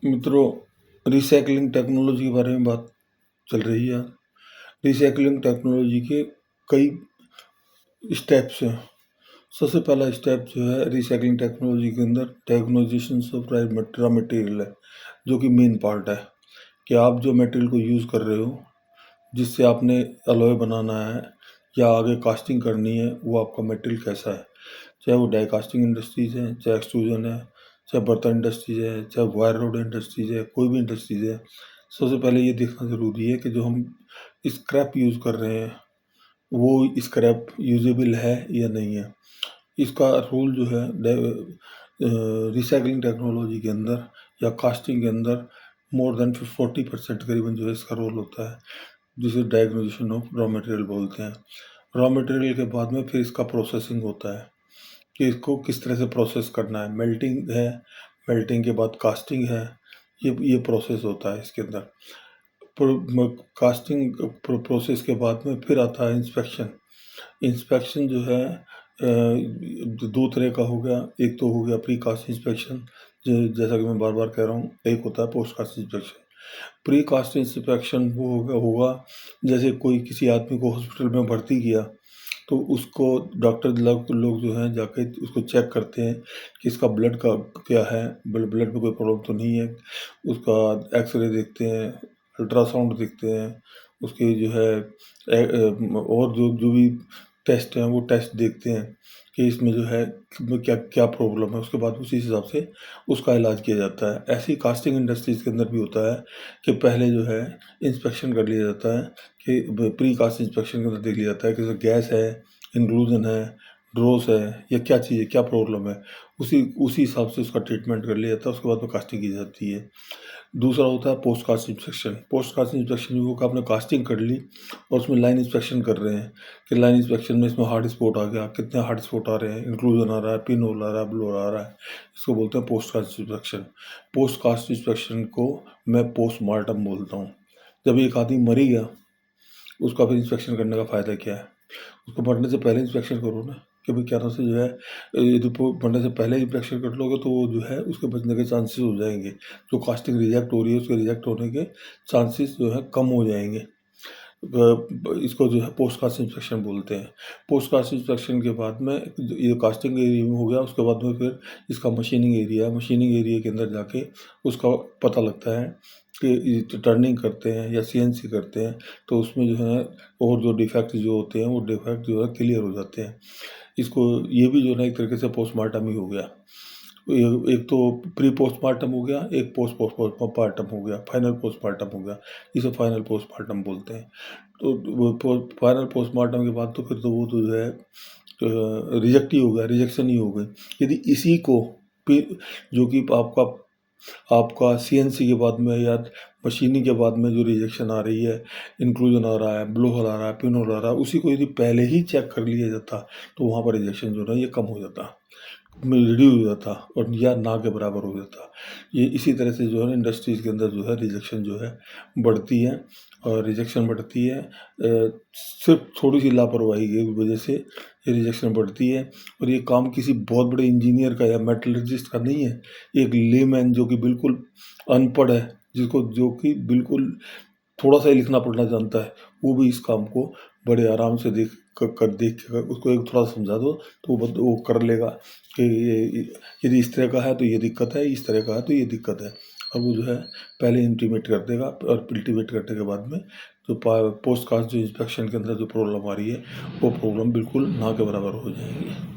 मित्रों, recycling technology के बारे में बात चल रही है। रिसाइक्लिंग टेक्नोलॉजी के कई स्टेप्स हैं। सबसे पहला स्टेप जो है रिसाइक्लिंग टेक्नोलॉजी के अंदर टेक्नोलाइजेशन ऑफ रॉ मटेरियल है, जो कि मेन पार्ट है कि आप जो मटेरियल को यूज़ कर रहे हो, जिससे आपने अलॉय बनाना है या आगे कास्टिंग करनी है, वो आपका मटेरियल कैसा है। चाहे वो डाई कास्टिंग इंडस्ट्रीज़ है, चाहे एक्सट्रूजन है, चाहे बर्तन इंडस्ट्रीज है, चाहे वायर रोड इंडस्ट्रीज है, कोई भी इंडस्ट्रीज है। सबसे पहले ये देखना ज़रूरी है कि जो हम स्क्रैप यूज़ कर रहे हैं वो स्क्रैप यूजेबल है या नहीं है। इसका रोल जो है रिसाइकलिंग टेक्नोलॉजी के अंदर या कास्टिंग के अंदर मोर देन 40% करीबन जो है इसका रोल होता है, जिसे डायग्नोजेशन ऑफ रॉ मटेरियल बोलते हैं। रॉ मटेरियल के बाद में फिर इसका प्रोसेसिंग होता है कि इसको किस तरह से प्रोसेस करना है। मेल्टिंग है, मेल्टिंग के बाद कास्टिंग है, ये प्रोसेस होता है इसके अंदर। कास्टिंग प्रोसेस के बाद में फिर आता है इंस्पेक्शन। इंस्पेक्शन जो है दो तरह का हो गया। एक तो हो गया प्री कास्ट इंस्पेक्शन, जैसा कि मैं बार बार कह रहा हूँ। एक होता है post cast inspection. Pre cast inspection वो होगा जैसे कोई किसी आदमी को हॉस्पिटल में भर्ती किया तो उसको डॉक्टर लोग जो हैं जाके उसको चेक करते हैं कि इसका ब्लड का क्या है, ब्लड में कोई प्रॉब्लम तो नहीं है। उसका एक्सरे देखते हैं, अल्ट्रासाउंड देखते हैं, उसके जो है और जो भी टेस्ट हैं वो टेस्ट देखते हैं कि इसमें जो है क्या क्या प्रॉब्लम है। उसके बाद उसी हिसाब से उसका इलाज किया जाता है। ऐसी कास्टिंग इंडस्ट्रीज़ के अंदर भी होता है कि पहले जो है इंस्पेक्शन कर लिया जाता है कि प्री कास्ट इंस्पेक्शन के अंदर देख लिया जाता है कि गैस है, इंक्लूजन है, ड्रोस है, या क्या चीज़ है, क्या प्रॉब्लम है। उसी हिसाब से उसका ट्रीटमेंट कर लिया जाता है। उसके बाद में कास्टिंग की जाती है। दूसरा होता है post cast inspection. Post cast inspection वो आपने कास्टिंग कर ली और उसमें लाइन इंस्पेक्शन कर रहे हैं कि लाइन इंस्पेक्शन में इसमें हार्ड स्पॉट आ गया, कितने हार्ड स्पॉट आ रहे हैं, इंक्लूजन आ रहा है, पिन होल आ रहा है, ब्लो आ रहा है। इसको बोलते हैं post cast inspection. Post cast inspection को मैं पोस्टमार्टम बोलता हूँ। जब एक आदमी मर ही गया, उसका फिर इंस्पेक्शन करने का फ़ायदा क्या है। उसको मरने से पहले इंस्पेक्शन करो ना, कि भाई क्या नाम से जो है यदि मरने से पहले इंस्पेक्शन कर लोगे तो वो जो है उसके बचने के चांसेस हो जाएंगे। जो कास्टिंग रिजेक्ट हो रही है उसके रिजेक्ट होने के चांसेस जो है कम हो जाएंगे। इसको जो है पोस्ट कास्ट इंस्पेक्शन बोलते हैं। पोस्ट कास्ट इंस्पेक्शन के बाद में ये कास्टिंग एरिया में हो गया। उसके बाद में फिर इसका मशीनिंग एरिया है। मशीनिंग एरिया के अंदर जाके उसका पता लगता है कि टर्निंग करते हैं या सीएनसी करते हैं तो उसमें जो है और जो डिफेक्ट जो होते हैं वो डिफेक्ट जो है क्लियर हो जाते हैं। इसको ये भी जो है एक तरीके से पोस्टमार्टम ही हो गया। एक तो प्री पोस्टमार्टम हो गया, एक पोस्टमार्टम हो गया, फाइनल पोस्टमार्टम हो गया। इसे फाइनल पोस्टमार्टम बोलते हैं। तो फाइनल पोस्टमार्टम के बाद तो फिर तो वो तो जो है रिजेक्ट ही हो गया, रिजेक्शन ही हो गई। यदि इसी को जो कि आपका सीएनसी के बाद में या मशीनिंग के बाद में जो रिजेक्शन आ रही है, इंक्लूजन आ रहा है, ब्लो होल आ रहा है, पिन होल आ रहा है, उसी को यदि पहले ही चेक कर लिया जाता तो वहाँ पर रिजेक्शन जो है ये कम हो जाता, रिड्यूस हो जाता और या ना के बराबर हो जाता। ये इसी तरह से जो है इंडस्ट्रीज़ के अंदर जो है रिजेक्शन जो है बढ़ती है। और रिजेक्शन बढ़ती है सिर्फ थोड़ी सी लापरवाही की वजह से ये रिजेक्शन बढ़ती है। और ये काम किसी बहुत बड़े इंजीनियर का या मेटलर्जिस्ट का नहीं है। एक लेमैन जो कि बिल्कुल अनपढ़ है, जो कि बिल्कुल थोड़ा सा ही लिखना पढ़ना जानता है, वो भी इस काम को बड़े आराम से देख कर उसको एक थोड़ा समझा दो तो वो कर लेगा कि ये यदि इस तरह का है तो ये दिक्कत है, इस तरह का है तो ये दिक्कत है। और वो जो है पहले इंटीमेट कर देगा और इंटीमेट करने के बाद में जो पोस्ट कास्ट जो इंस्पेक्शन के अंदर जो प्रॉब्लम आ रही है वो प्रॉब्लम बिल्कुल ना के बराबर हो जाएगी।